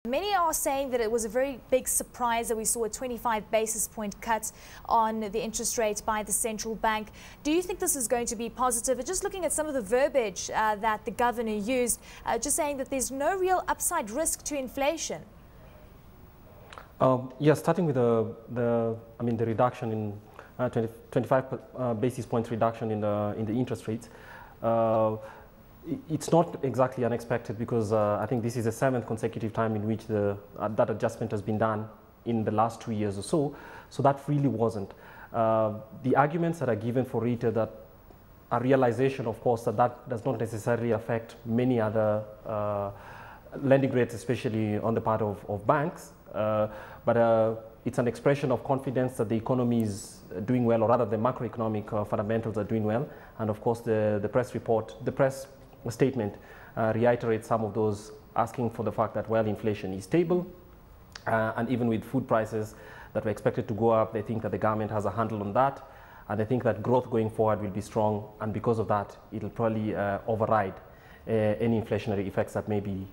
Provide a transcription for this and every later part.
Many are saying that it was a very big surprise that we saw a 25 basis point cut on the interest rate by the central bank. Do you think this is going to be positive? Just looking at some of the verbiage that the governor used, just saying that there's no real upside risk to inflation. Yes, starting with the reduction in 25 basis points reduction in the interest rates. It's not exactly unexpected because I think this is the 7th consecutive time in which that adjustment has been done in the last 2 years or so. So that really wasn't. The arguments that are given for it are that a realization, of course, that does not necessarily affect many other lending rates, especially on the part of banks. But it's an expression of confidence that the economy is doing well, or rather the macroeconomic fundamentals are doing well. And of course, the press statement reiterates some of those, asking for the fact that, well, inflation is stable, and even with food prices that were expected to go up, they think that the government has a handle on that, and they think that growth going forward will be strong, and because of that, it'll probably override any inflationary effects that may be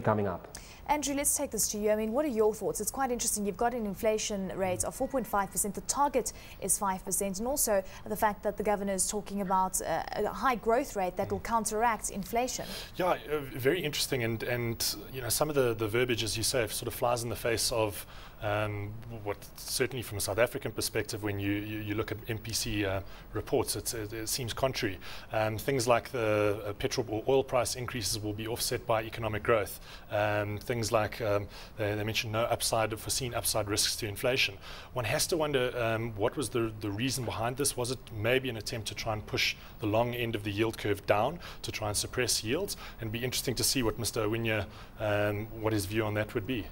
coming up. Andrew, let's take this to you. I mean, what are your thoughts? It's quite interesting. You've got an inflation rate of 4.5%. The target is 5%. And also the fact that the governor is talking about a high growth rate that will counteract inflation. Yeah, very interesting. And you know, some of the verbiage, as you say, sort of flies in the face of what certainly from a South African perspective, when you look at MPC reports, it seems contrary. Things like the petrol or oil price increases will be offset by economic growth. Things like they mentioned no foreseen upside risks to inflation. One has to wonder what was the reason behind this. Was it maybe an attempt to try and push the long end of the yield curve down to try and suppress yields? And it'd be interesting to see what Mr. Owino, what his view on that would be.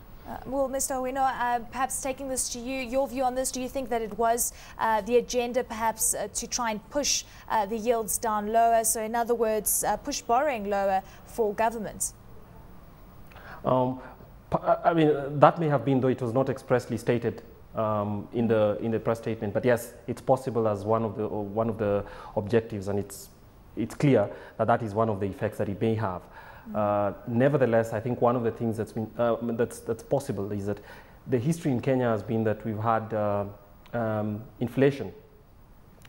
Well, Mr. Owino, perhaps taking this to you, your view on this, do you think that it was the agenda perhaps to try and push the yields down lower? So in other words, push borrowing lower for governments? I mean, that may have been, though it was not expressly stated in the press statement. But yes, it's possible as one of the objectives, and it's clear that that is one of the effects that it may have. Nevertheless, I think one of the things that's been that's possible is that the history in Kenya has been that we've had inflation,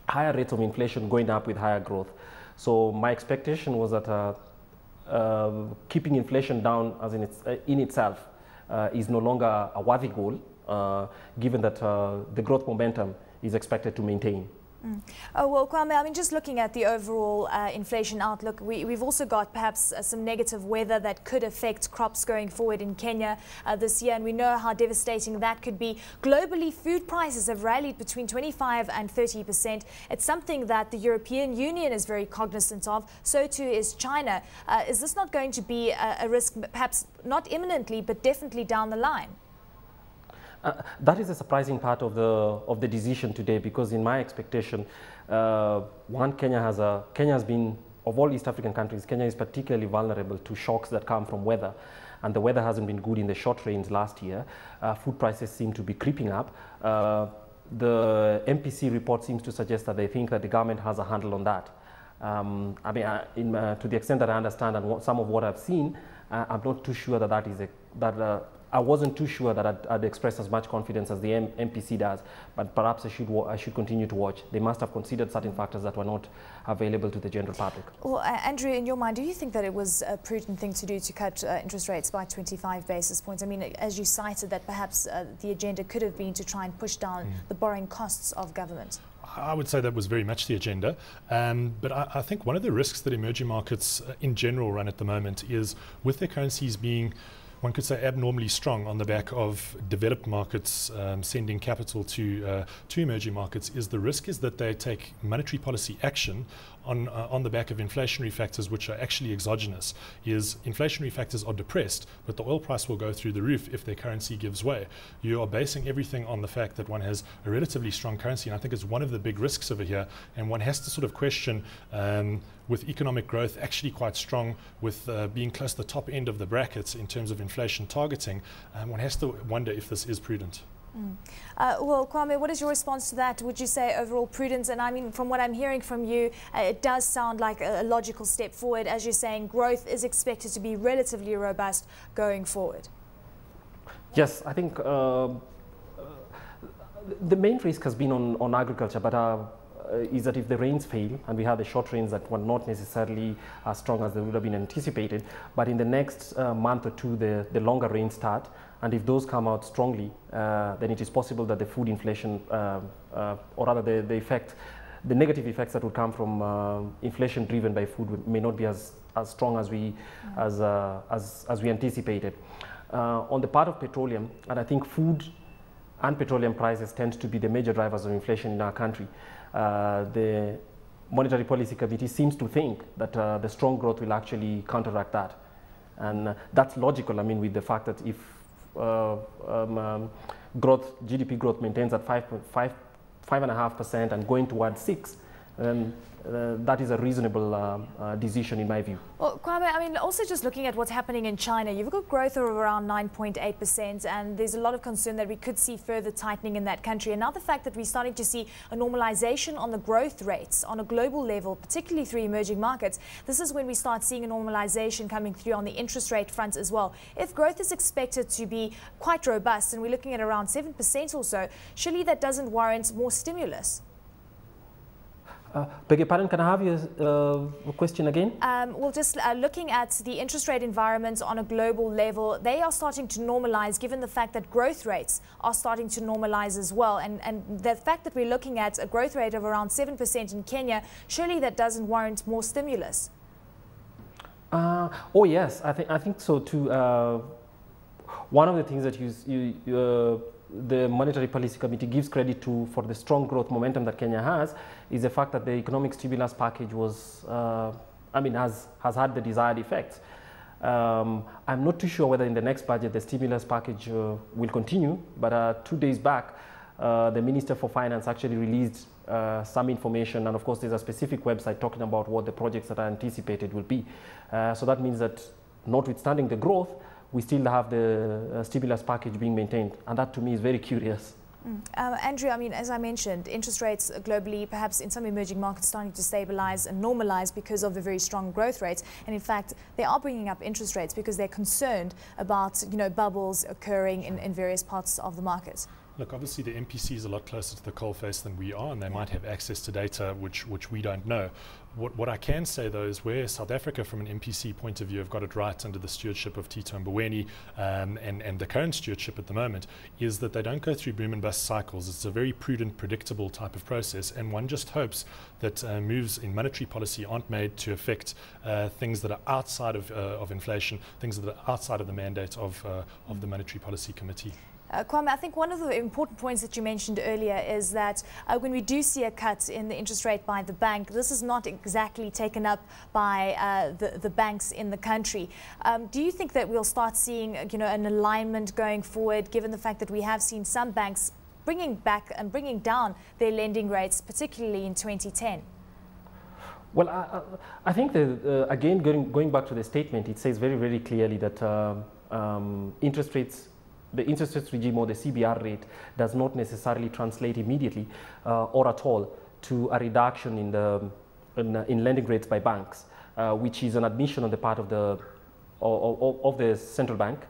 higher rates of inflation going up with higher growth. So my expectation was that keeping inflation down as in itself is no longer a worthy goal, given that the growth momentum is expected to maintain. Oh, well, Kwame, I mean, just looking at the overall inflation outlook, we've also got perhaps some negative weather that could affect crops going forward in Kenya this year, and we know how devastating that could be. Globally, food prices have rallied between 25 and 30%. It's something that the European Union is very cognizant of. So too is China. Is this not going to be a risk, perhaps not imminently, but definitely down the line? That is a surprising part of the decision today, because in my expectation, Kenya has been, of all East African countries, Kenya is particularly vulnerable to shocks that come from weather, and the weather hasn't been good in the short rains last year. Food prices seem to be creeping up. The MPC report seems to suggest that they think that the government has a handle on that. I mean, to the extent that I understand and some of what I've seen, I'm not too sure that I wasn't too sure that I'd express as much confidence as the MPC does, but perhaps I should continue to watch. They must have considered certain factors that were not available to the general public. Well, Andrew, in your mind, do you think that it was a prudent thing to do to cut interest rates by 25 basis points? I mean, as you cited, that perhaps the agenda could have been to try and push down the borrowing costs of government. I would say that was very much the agenda, but I think one of the risks that emerging markets in general run at the moment is, with their currencies being, one could say, abnormally strong on the back of developed markets sending capital to emerging markets, is the risk is that they take monetary policy action on the back of inflationary factors which are actually exogenous. Is inflationary factors are depressed, but the oil price will go through the roof if their currency gives way. You are basing everything on the fact that one has a relatively strong currency, and I think it's one of the big risks over here, and one has to sort of question, with economic growth actually quite strong, with being close to the top end of the brackets in terms of inflation targeting, one has to wonder if this is prudent. Well, Kwame, what is your response to that? Would you say overall prudence? And I mean, from what I'm hearing from you, it does sound like a logical step forward. As you're saying, growth is expected to be relatively robust going forward. Yes, I think the main risk has been on agriculture, but is that if the rains fail, and we have the short rains that were not necessarily as strong as they would have been anticipated, but in the next month or two, the longer rains start, and if those come out strongly, then it is possible that the food inflation, or rather the negative effects that would come from inflation driven by food may not be as strong as we anticipated. On the part of petroleum, and I think food and petroleum prices tend to be the major drivers of inflation in our country. The Monetary Policy Committee seems to think that the strong growth will actually counteract that. And that's logical, I mean, with the fact that if GDP growth maintains at 5.5% and going towards 6%, then that is a reasonable decision in my view. Well, Kwame, I mean, also just looking at what's happening in China, you've got growth of around 9.8%, and there's a lot of concern that we could see further tightening in that country. And now the fact that we're starting to see a normalization on the growth rates on a global level, particularly through emerging markets, this is when we start seeing a normalization coming through on the interest rate front as well. If growth is expected to be quite robust, and we're looking at around 7% or so, surely that doesn't warrant more stimulus. Beg your pardon, can I have your question again? Well, just looking at the interest rate environment on a global level, they are starting to normalize given the fact that growth rates are starting to normalize as well. And the fact that we're looking at a growth rate of around 7% in Kenya, surely that doesn't warrant more stimulus. Oh yes, I think so too. One of the things that the Monetary Policy Committee gives credit to for the strong growth momentum that Kenya has is the fact that the economic stimulus package was, has had the desired effects. I'm not too sure whether in the next budget the stimulus package will continue, but 2 days back, the Minister for Finance actually released some information, and of course there's a specific website talking about what the projects that are anticipated will be. So that means that notwithstanding the growth, we still have the stimulus package being maintained, and that to me is very curious. Andrew, I mean, as I mentioned, interest rates globally, perhaps in some emerging markets, starting to stabilize and normalize because of the very strong growth rates. And in fact, they are bringing up interest rates because they're concerned about, bubbles occurring in various parts of the market. Look, obviously the MPC is a lot closer to the coalface than we are, and they might have access to data which we don't know. What I can say, though, is where South Africa, from an MPC point of view, have got it right under the stewardship of Tito Mboweni and the current stewardship at the moment, is that they don't go through boom and bust cycles. It's a very prudent, predictable type of process, and one just hopes that moves in monetary policy aren't made to affect things that are outside of inflation, things that are outside of the mandate of the Monetary Policy Committee. Kwame, I think one of the important points that you mentioned earlier is that when we do see a cut in the interest rate by the bank, this is not exactly taken up by the banks in the country. Do you think that we'll start seeing an alignment going forward, given the fact that we have seen some banks bringing back and bringing down their lending rates, particularly in 2010? Well, I think that, again, going back to the statement, it says very, very clearly that the interest rate regime or the CBR rate does not necessarily translate immediately or at all to a reduction in lending rates by banks, which is an admission on the part of the central bank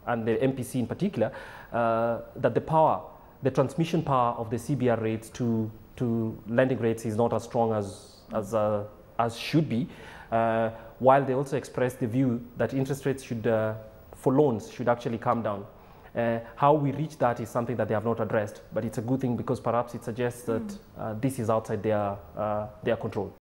and the MPC in particular, that the transmission power of the CBR rates to lending rates is not as strong as should be, while they also express the view that interest rates for loans should actually come down. How we reach that is something that they have not addressed, but it's a good thing because perhaps it suggests that this is outside their control.